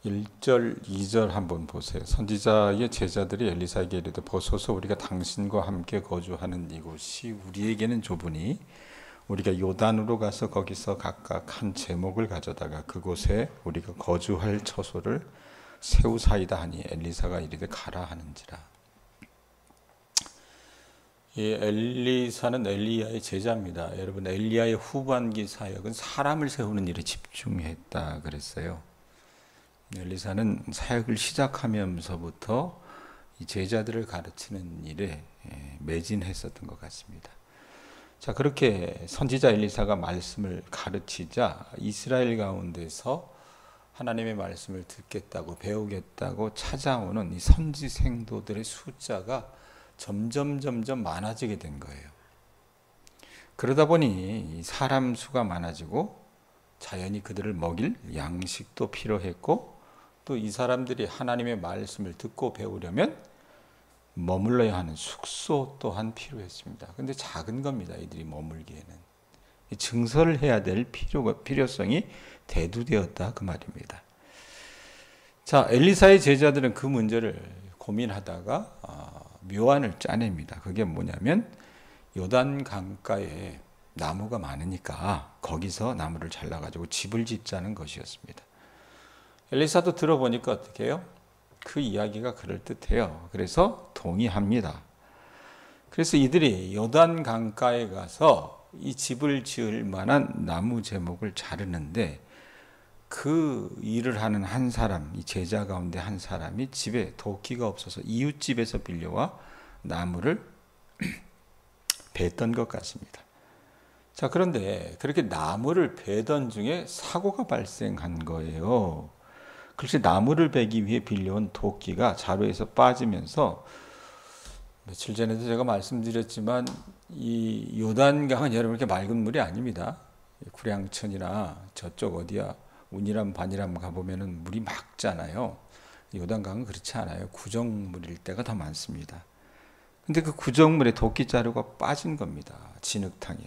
1절, 2절 한번 보세요. 선지자의 제자들이 엘리사에게 이르되 보소서 우리가 당신과 함께 거주하는 이곳이 우리에게는 좁으니 우리가 요단으로 가서 거기서 각각 한 제목을 가져다가 그곳에 우리가 거주할 처소를 세우사이다 하니 엘리사가 이르되 가라 하는지라. 이 엘리사는 엘리야의 제자입니다. 여러분, 엘리야의 후반기 사역은 사람을 세우는 일에 집중했다 그랬어요. 엘리사는 사역을 시작하면서부터 이 제자들을 가르치는 일에 매진했었던 것 같습니다. 자, 그렇게 선지자 엘리사가 말씀을 가르치자 이스라엘 가운데서 하나님의 말씀을 듣겠다고 배우겠다고 찾아오는 이 선지 생도들의 숫자가 점점 많아지게 된 거예요. 그러다 보니 사람 수가 많아지고 자연히 그들을 먹일 양식도 필요했고 또 이 사람들이 하나님의 말씀을 듣고 배우려면 머물러야 하는 숙소 또한 필요했습니다. 근데 작은 겁니다. 이들이 머물기에는. 증설을 해야 될 필요성이 대두되었다 그 말입니다. 자, 엘리사의 제자들은 그 문제를 고민하다가 묘안을 짜냅니다. 그게 뭐냐면 요단 강가에 나무가 많으니까 거기서 나무를 잘라가지고 집을 짓자는 것이었습니다. 엘리사도 들어보니까 어떻게 해요? 그 이야기가 그럴듯해요. 그래서 동의합니다. 그래서 이들이 요단 강가에 가서 이 집을 지을 만한 나무 제목을 자르는데 그 일을 하는 한 사람, 이 제자 가운데 한 사람이 집에 도끼가 없어서 이웃집에서 빌려와 나무를 뱄던 것 같습니다. 자, 그런데 그렇게 나무를 베던 중에 사고가 발생한 거예요. 글쎄, 나무를 베기 위해 빌려온 도끼가 자루에서 빠지면서 며칠 전에도 제가 말씀드렸지만 이 요단강은 여러분 이렇게 맑은 물이 아닙니다. 구량천이나 저쪽 어디야 운이람 반이람 가보면은 물이 맑잖아요. 요단강은 그렇지 않아요. 구정물일 때가 더 많습니다. 근데 그 구정물에 도끼자루가 빠진 겁니다. 진흙탕에.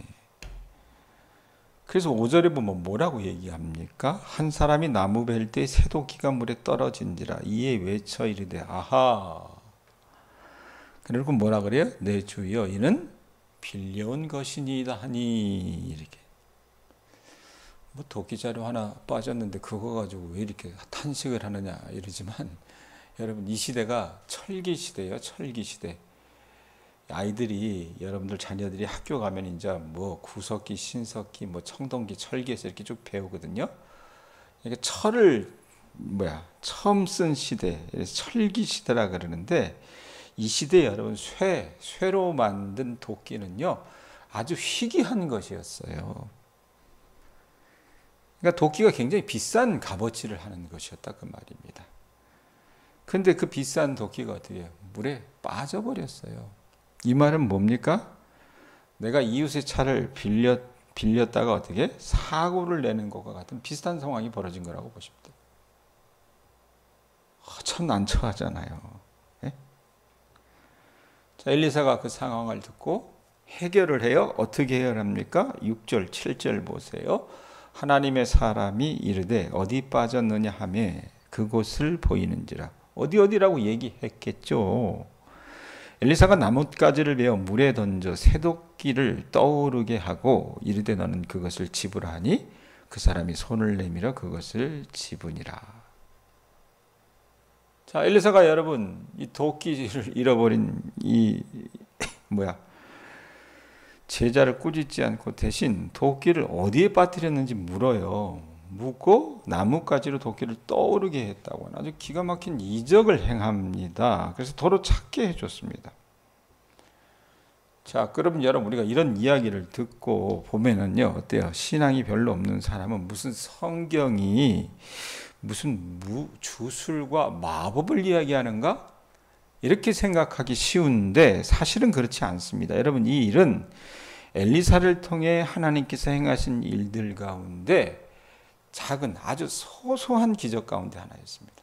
그래서 5절에 보면 뭐라고 얘기합니까? 한 사람이 나무 벨 때 새도끼가 물에 떨어진지라 이에 외쳐 이르되 아하. 그리고 뭐라 그래요? 내 주여 이는 빌려온 것이니이다 하니 이렇게. 뭐 도끼자루 하나 빠졌는데 그거 가지고 왜 이렇게 탄식을 하느냐 이러지만 여러분 이 시대가 철기 시대예요. 철기 시대. 아이들이 여러분들 자녀들이 학교 가면 이제 뭐 구석기, 신석기, 뭐 청동기, 철기에서 이렇게 쭉 배우거든요. 이게 철을 처음 쓴 시대, 철기 시대라 그러는데 이 시대에 여러분 쇠로 만든 도끼는요 아주 희귀한 것이었어요. 그러니까 도끼가 굉장히 비싼 값어치를 하는 것이었다 그 말입니다. 근데 그 비싼 도끼가 어떻게 해요? 물에 빠져버렸어요. 이 말은 뭡니까? 내가 이웃의 차를 빌렸다가 어떻게 사고를 내는 것과 같은 비슷한 상황이 벌어진 거라고 보시면 돼요. 참 난처하잖아요. 네? 자, 엘리사가 그 상황을 듣고 해결을 해요. 어떻게 해결합니까? 6절, 7절 보세요. 하나님의 사람이 이르되 어디 빠졌느냐 하며 그곳을 보이는지라. 어디라고 얘기했겠죠. 엘리사가 나뭇가지를 베어 물에 던져 새도끼를 떠오르게 하고 이르되 너는 그것을 집으라 하니 그 사람이 손을 내밀어 그것을 집으니라. 자, 엘리사가 여러분 이 도끼를 잃어버린 이 제자를 꾸짖지 않고 대신 도끼를 어디에 빠뜨렸는지 물어요. 묻고 나뭇가지로 도끼를 떠오르게 했다고 하는 아주 기가 막힌 이적을 행합니다. 그래서 도로 찾게 해줬습니다. 자, 그럼 여러분 우리가 이런 이야기를 듣고 보면은요 어때요? 신앙이 별로 없는 사람은 무슨 성경이 무슨 주술과 마법을 이야기하는가? 이렇게 생각하기 쉬운데 사실은 그렇지 않습니다. 여러분 이 일은 엘리사를 통해 하나님께서 행하신 일들 가운데 작은 아주 소소한 기적 가운데 하나였습니다.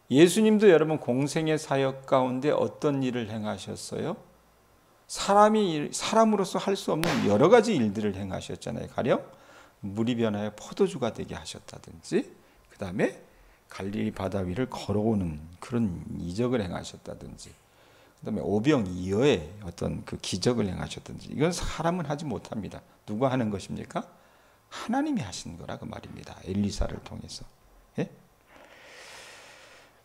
예수님도 여러분 공생의 사역 가운데 어떤 일을 행하셨어요? 사람으로서 할 수 없는 여러 가지 일들을 행하셨잖아요. 가령 물이 변하여 포도주가 되게 하셨다든지 그 다음에 갈릴리 바다 위를 걸어오는 그런 이적을 행하셨다든지, 그다음에 오병이어의 어떤 그 기적을 행하셨든지, 이건 사람은 하지 못합니다. 누가 하는 것입니까? 하나님이 하신 거라 그 말입니다. 엘리사를 통해서. 예?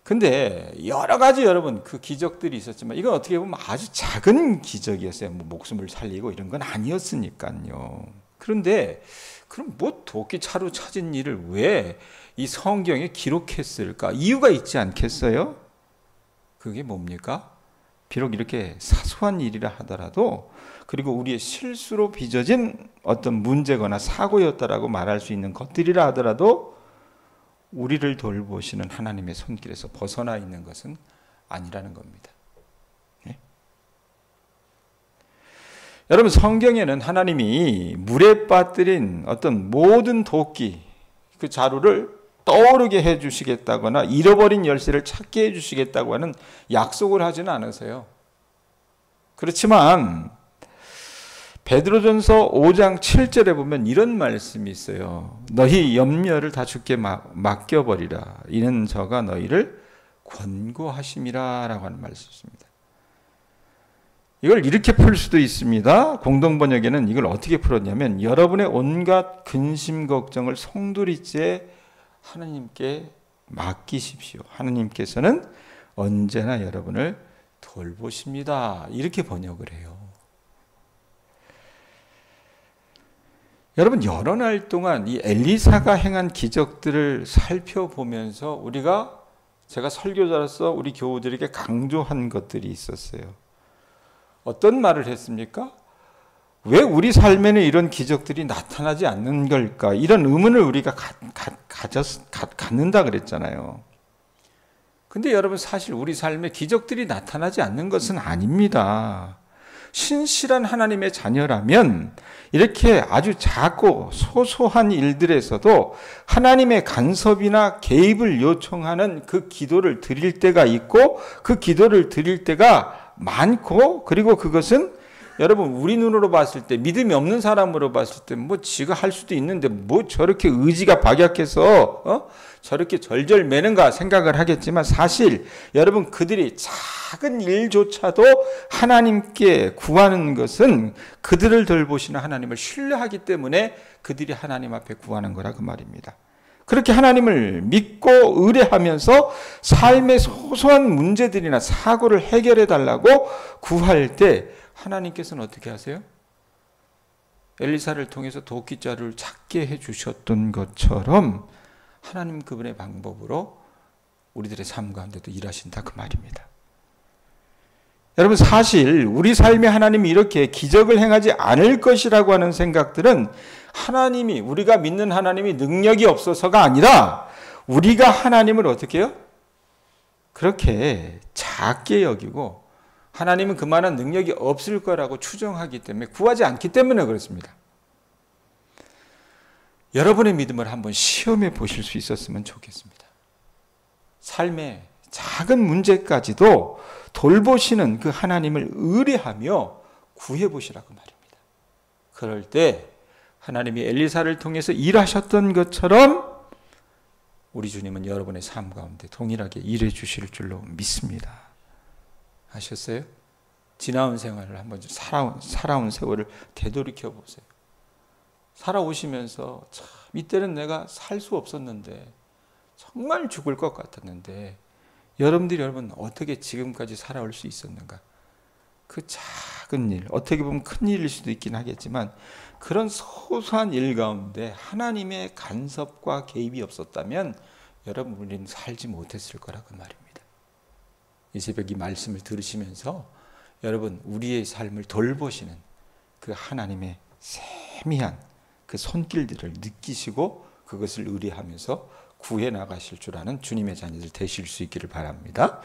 근데 여러 가지 여러분 그 기적들이 있었지만 이건 어떻게 보면 아주 작은 기적이었어요. 뭐 목숨을 살리고 이런 건 아니었으니까요. 그런데 그럼 뭐 도끼 차로 찾은 일을 왜 이 성경에 기록했을까? 이유가 있지 않겠어요? 그게 뭡니까? 비록 이렇게 사소한 일이라 하더라도, 그리고 우리의 실수로 빚어진 어떤 문제거나 사고였다라고 말할 수 있는 것들이라 하더라도 우리를 돌보시는 하나님의 손길에서 벗어나 있는 것은 아니라는 겁니다. 네? 여러분, 성경에는 하나님이 물에 빠뜨린 어떤 모든 도끼, 그 자루를 떠오르게 해주시겠다거나 잃어버린 열쇠를 찾게 해주시겠다고 하는 약속을 하지는 않으세요. 그렇지만 베드로전서 5장 7절에 보면 이런 말씀이 있어요. 너희 염려를 다 주께 맡겨버리라. 이는 저가 너희를 권고하심이라 라고 하는 말씀이 있습니다. 이걸 이렇게 풀 수도 있습니다. 공동번역에는 이걸 어떻게 풀었냐면, 여러분의 온갖 근심 걱정을 송두리째 하나님께 맡기십시오. 하나님께서는 언제나 여러분을 돌보십니다. 이렇게 번역을 해요. 여러분, 여러 날 동안 이 엘리사가 행한 기적들을 살펴보면서 제가 설교자로서 우리 교우들에게 강조한 것들이 있었어요. 어떤 말을 했습니까? 왜 우리 삶에는 이런 기적들이 나타나지 않는 걸까? 이런 의문을 우리가 갖는다 그랬잖아요. 근데 여러분, 사실 우리 삶에 기적들이 나타나지 않는 것은 아닙니다. 신실한 하나님의 자녀라면 이렇게 아주 작고 소소한 일들에서도 하나님의 간섭이나 개입을 요청하는 그 기도를 드릴 때가 있고, 그 기도를 드릴 때가 많고, 그리고 그것은 여러분 우리 눈으로 봤을 때, 믿음이 없는 사람으로 봤을 때 뭐 지가 할 수도 있는데 뭐 저렇게 의지가 박약해서 저렇게 절절 매는가 생각을 하겠지만, 사실 여러분 그들이 작은 일조차도 하나님께 구하는 것은 그들을 돌보시는 하나님을 신뢰하기 때문에 그들이 하나님 앞에 구하는 거라 그 말입니다. 그렇게 하나님을 믿고 의뢰하면서 삶의 소소한 문제들이나 사고를 해결해 달라고 구할 때 하나님께서는 어떻게 하세요? 엘리사를 통해서 도끼자루를 찾게 해주셨던 것처럼 하나님 그분의 방법으로 우리들의 삶 가운데도 일하신다 그 말입니다. 여러분, 사실 우리 삶에 하나님이 이렇게 기적을 행하지 않을 것이라고 하는 생각들은 우리가 믿는 하나님이 능력이 없어서가 아니라 우리가 하나님을 어떻게 해요? 그렇게 작게 여기고 하나님은 그만한 능력이 없을 거라고 추정하기 때문에, 구하지 않기 때문에 그렇습니다. 여러분의 믿음을 한번 시험해 보실 수 있었으면 좋겠습니다. 삶의 작은 문제까지도 돌보시는 그 하나님을 의뢰하며 구해 보시라고 말입니다. 그럴 때 하나님이 엘리사를 통해서 일하셨던 것처럼 우리 주님은 여러분의 삶 가운데 동일하게 일해 주실 줄로 믿습니다. 아셨어요? 지나온 생활을 한번 살아온 세월을 되돌이켜 보세요. 살아오시면서 참 이때는 내가 살 수 없었는데, 정말 죽을 것 같았는데, 여러분 어떻게 지금까지 살아올 수 있었는가? 그 작은 일, 어떻게 보면 큰 일일 수도 있긴 하겠지만, 그런 소소한 일 가운데 하나님의 간섭과 개입이 없었다면 여러분 우리는 살지 못했을 거라고 말입니다. 이 새벽 이 말씀을 들으시면서 여러분 우리의 삶을 돌보시는 그 하나님의 세미한 그 손길들을 느끼시고 그것을 의뢰하면서 구해 나가실 줄 아는 주님의 자녀들 되실 수 있기를 바랍니다.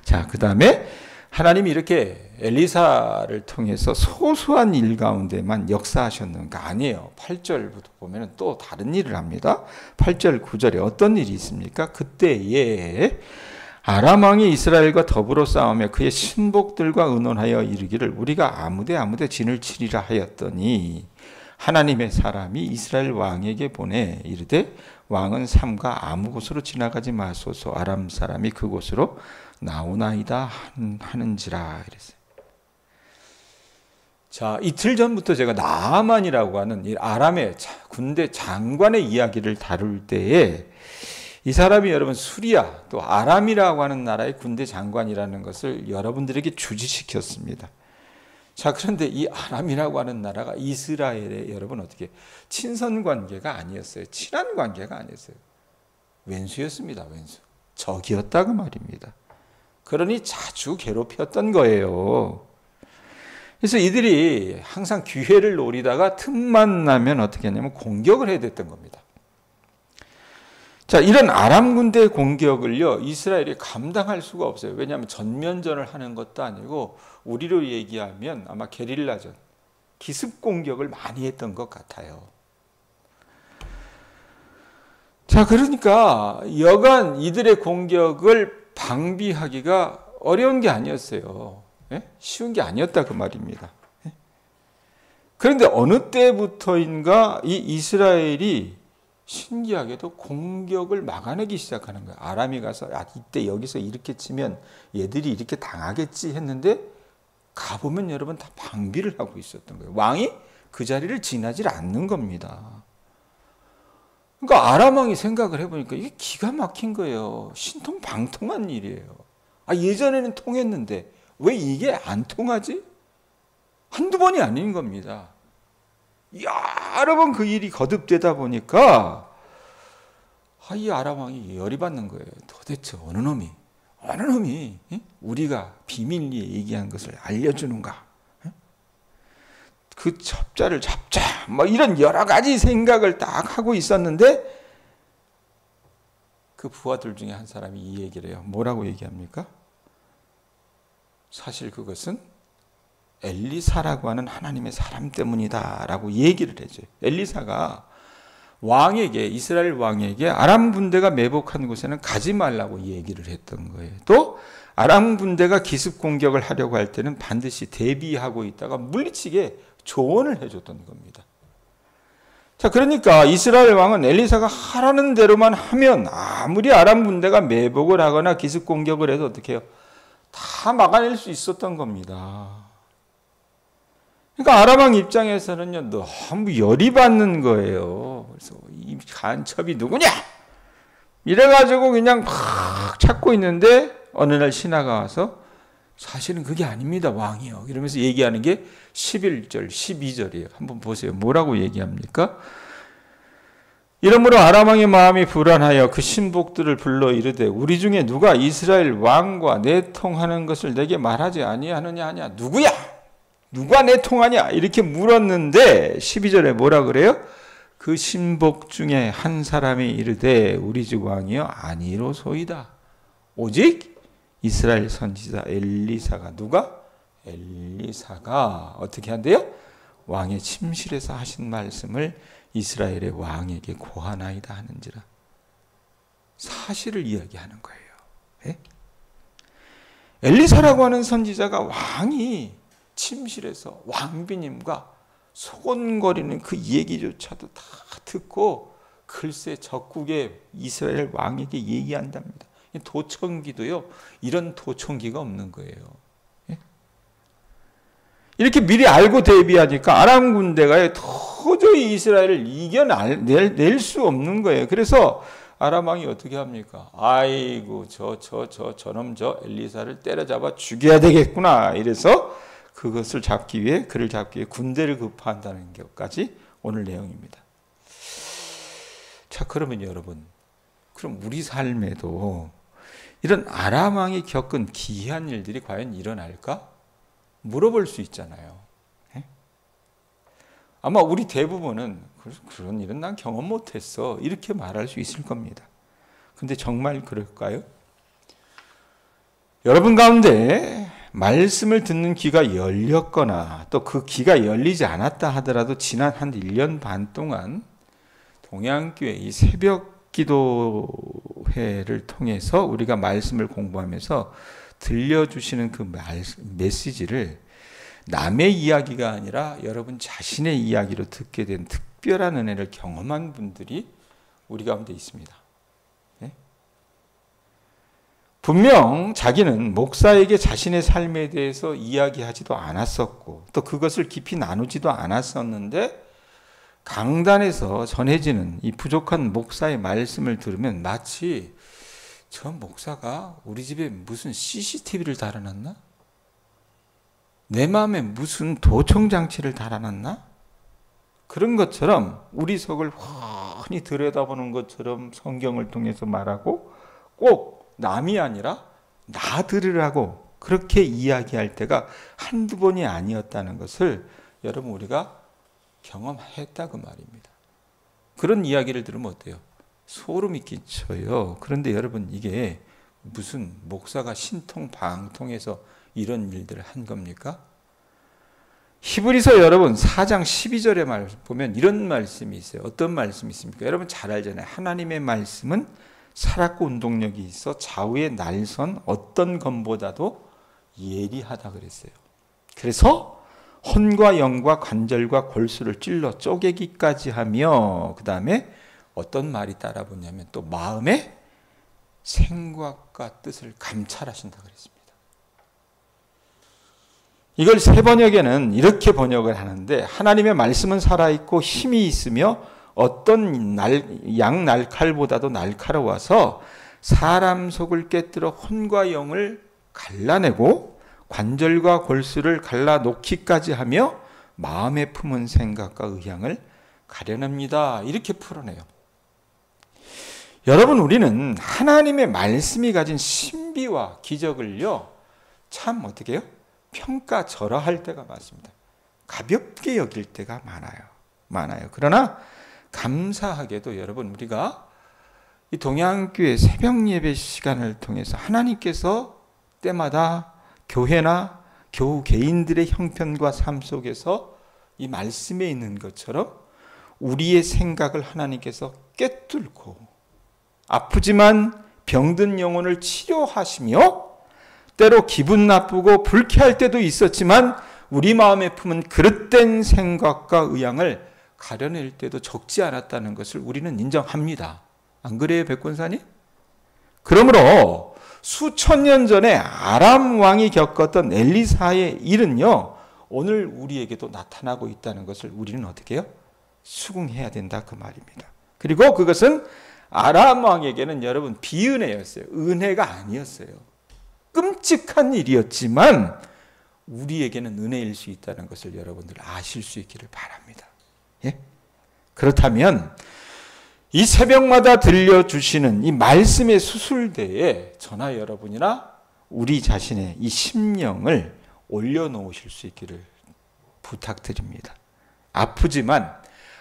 자, 그 다음에 하나님이 이렇게 엘리사를 통해서 소소한 일 가운데만 역사하셨는 거 아니에요. 8절부터 보면 또 다른 일을 합니다. 8절 9절에 어떤 일이 있습니까? 그때에 아람 왕이 이스라엘과 더불어 싸우며 그의 신복들과 의논하여 이르기를 우리가 아무데 진을 치리라 하였더니 하나님의 사람이 이스라엘 왕에게 보내 이르되 왕은 삼가 아무 곳으로 지나가지 마소서 아람 사람이 그곳으로 나오나이다 하는지라 이랬어요. 자, 이틀 전부터 제가 나아만이라고 하는 이 아람의 군대 장관의 이야기를 다룰 때에 이 사람이 여러분 수리아 또 아람이라고 하는 나라의 군대 장관이라는 것을 여러분들에게 주지시켰습니다. 자, 그런데 이 아람이라고 하는 나라가 이스라엘의 여러분 어떻게 친선 관계가 아니었어요. 친한 관계가 아니었어요. 왼수였습니다. 왼수. 적이었다고 말입니다. 그러니 자주 괴롭혔던 거예요. 그래서 이들이 항상 기회를 노리다가 틈만 나면 어떻게 했냐면 공격을 해야 됐던 겁니다. 자, 이런 아람 군대의 공격을요, 이스라엘이 감당할 수가 없어요. 왜냐하면 전면전을 하는 것도 아니고, 우리로 얘기하면 아마 게릴라전, 기습 공격을 많이 했던 것 같아요. 자, 그러니까 여간 이들의 공격을 방비하기가 어려운 게 아니었어요. 쉬운 게 아니었다 그 말입니다. 그런데 어느 때부터인가 이 이스라엘이 신기하게도 공격을 막아내기 시작하는 거예요. 아람이 가서 이때 여기서 이렇게 치면 얘들이 이렇게 당하겠지 했는데 가보면 여러분 다 방비를 하고 있었던 거예요. 왕이 그 자리를 지나질 않는 겁니다. 그러니까 아람 왕이 생각을 해보니까 이게 기가 막힌 거예요. 신통방통한 일이에요. 예전에는 통했는데 왜 이게 안 통하지? 한두 번이 아닌 겁니다. 여러 번 그 일이 거듭되다 보니까 이 아람 왕이 열이 받는 거예요. 도대체 어느 놈이 우리가 비밀리에 얘기한 것을 알려주는가? 그 첩자를 잡자. 이런 여러 가지 생각을 딱 하고 있었는데 그 부하들 중에 한 사람이 이 얘기를 해요. 뭐라고 얘기합니까? 사실 그것은 엘리사라고 하는 하나님의 사람 때문이다라고 얘기를 해줘요. 엘리사가 왕에게, 이스라엘 왕에게 아람 군대가 매복한 곳에는 가지 말라고 얘기를 했던 거예요. 또 아람 군대가 기습 공격을 하려고 할 때는 반드시 대비하고 있다가 물리치게 조언을 해줬던 겁니다. 자, 그러니까 이스라엘 왕은 엘리사가 하라는 대로만 하면 아무리 아람 군대가 매복을 하거나 기습 공격을 해도 어떻게 해요? 다 막아낼 수 있었던 겁니다. 그러니까 아람 왕 입장에서는요, 너무 열이 받는 거예요. 그래서 이 간첩이 누구냐? 이래가지고 그냥 막 찾고 있는데 어느 날 신하가 와서 사실은 그게 아닙니다, 왕이요. 이러면서 얘기하는 게 11절, 12절이에요. 한번 보세요. 뭐라고 얘기합니까? 이러므로 아람 왕의 마음이 불안하여 그 신복들을 불러 이르되 우리 중에 누가 이스라엘 왕과 내통하는 것을 내게 말하지 아니하느냐 하냐? 누구야? 누가 내통하냐? 이렇게 물었는데 12절에 뭐라 그래요? 그 신복 중에 한 사람이 이르되 우리 주 왕이여 아니로소이다. 오직 이스라엘 선지자 엘리사가 누가? 엘리사가 어떻게 한대요? 왕의 침실에서 하신 말씀을 이스라엘의 왕에게 고하나이다 하는지라. 사실을 이야기하는 거예요. 네? 엘리사라고 하는 선지자가 왕이 침실에서 왕비님과 소곤거리는 그 얘기조차도 다 듣고 글쎄 적국의 이스라엘 왕에게 얘기한답니다. 도청기도요, 이런 도청기가 없는 거예요. 이렇게 미리 알고 대비하니까 아람 군대가 도저히 이스라엘을 이겨낼 수 없는 거예요. 그래서 아람 왕이 어떻게 합니까? 아이고 저놈 엘리사를 때려잡아 죽여야 되겠구나. 이래서 그것을 잡기 위해, 그를 잡기 위해 군대를 급파한다는 것까지 오늘 내용입니다. 자, 그러면 여러분, 그럼 우리 삶에도 이런 아람 왕이 겪은 기이한 일들이 과연 일어날까? 물어볼 수 있잖아요. 아마 우리 대부분은 그런 일은 난 경험 못했어, 이렇게 말할 수 있을 겁니다. 근데 정말 그럴까요? 여러분 가운데 말씀을 듣는 귀가 열렸거나 또 그 귀가 열리지 않았다 하더라도 지난 한 1년 반 동안 동양교회 이 새벽 기도회를 통해서 우리가 말씀을 공부하면서 들려주시는 그 메시지를 남의 이야기가 아니라 여러분 자신의 이야기로 듣게 된 특별한 은혜를 경험한 분들이 우리 가운데 있습니다. 네? 분명 자기는 목사에게 자신의 삶에 대해서 이야기하지도 않았었고 또 그것을 깊이 나누지도 않았었는데 강단에서 전해지는 이 부족한 목사의 말씀을 들으면 마치 저 목사가 우리 집에 무슨 CCTV를 달아놨나? 내 마음에 무슨 도청장치를 달아놨나? 그런 것처럼 우리 속을 훤히 들여다보는 것처럼 성경을 통해서 말하고 꼭 남이 아니라 나 들으라고 그렇게 이야기할 때가 한두 번이 아니었다는 것을 여러분 우리가 경험했다고 말입니다. 그런 이야기를 들으면 어때요? 소름이 끼쳐요. 그런데 여러분 이게 무슨 목사가 신통방통해서 이런 일들을 한 겁니까? 히브리서 여러분 4장 12절에 말 보면 이런 말씀이 있어요. 어떤 말씀이 있습니까? 여러분 잘 알잖아요. 하나님의 말씀은 살았고 운동력이 있어 좌우의 날선 어떤 검보다도 예리하다 그랬어요. 그래서 혼과 영과 관절과 골수를 찔러 쪼개기까지 하며 그 다음에 어떤 말이 따라붙냐면 또 마음의 생각과 뜻을 감찰하신다 그랬습니다. 이걸 새 번역에는 이렇게 번역을 하는데 하나님의 말씀은 살아있고 힘이 있으며 어떤 양날칼보다도 날카로워서 사람 속을 깨뜨려 혼과 영을 갈라내고 관절과 골수를 갈라놓기까지 하며 마음에 품은 생각과 의향을 가려냅니다. 이렇게 풀어내요. 여러분 우리는 하나님의 말씀이 가진 신비와 기적을요 참 어떻게 해요? 평가절하할 때가 많습니다. 가볍게 여길 때가 많아요. 그러나 감사하게도 여러분 우리가 이 동양교회 새벽 예배 시간을 통해서 하나님께서 때마다 교회나 교우 개인들의 형편과 삶 속에서 이 말씀에 있는 것처럼 우리의 생각을 하나님께서 꿰뚫고 아프지만 병든 영혼을 치료하시며 때로 기분 나쁘고 불쾌할 때도 있었지만 우리 마음에 품은 그릇된 생각과 의향을 가려낼 때도 적지 않았다는 것을 우리는 인정합니다. 안 그래요, 백권사님? 그러므로 수천 년 전에 아람 왕이 겪었던 엘리사의 일은요, 오늘 우리에게도 나타나고 있다는 것을 우리는 어떻게 해요? 수긍해야 된다 그 말입니다. 그리고 그것은 아람 왕에게는 여러분 비은혜였어요. 은혜가 아니었어요. 끔찍한 일이었지만 우리에게는 은혜일 수 있다는 것을 여러분들 아실 수 있기를 바랍니다. 예? 그렇다면 이 새벽마다 들려주시는 이 말씀의 수술대에 저나 여러분이나 우리 자신의 이 심령을 올려놓으실 수 있기를 부탁드립니다. 아프지만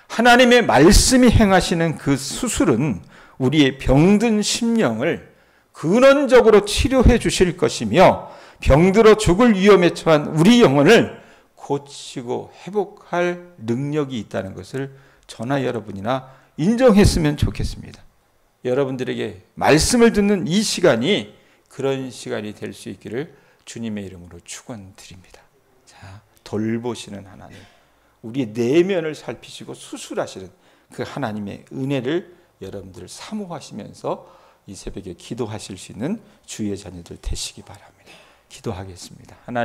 하나님의 말씀이 행하시는 그 수술은 우리의 병든 심령을 근원적으로 치료해 주실 것이며 병들어 죽을 위험에 처한 우리 영혼을 고치고 회복할 능력이 있다는 것을 저나 여러분이나 인정했으면 좋겠습니다. 여러분들에게 말씀을 듣는 이 시간이 그런 시간이 될 수 있기를 주님의 이름으로 축원드립니다. 자, 돌보시는 하나님, 우리의 내면을 살피시고 수술하시는 그 하나님의 은혜를 여러분들 사모하시면서 이 새벽에 기도하실 수 있는 주의 자녀들 되시기 바랍니다. 기도하겠습니다. 하나님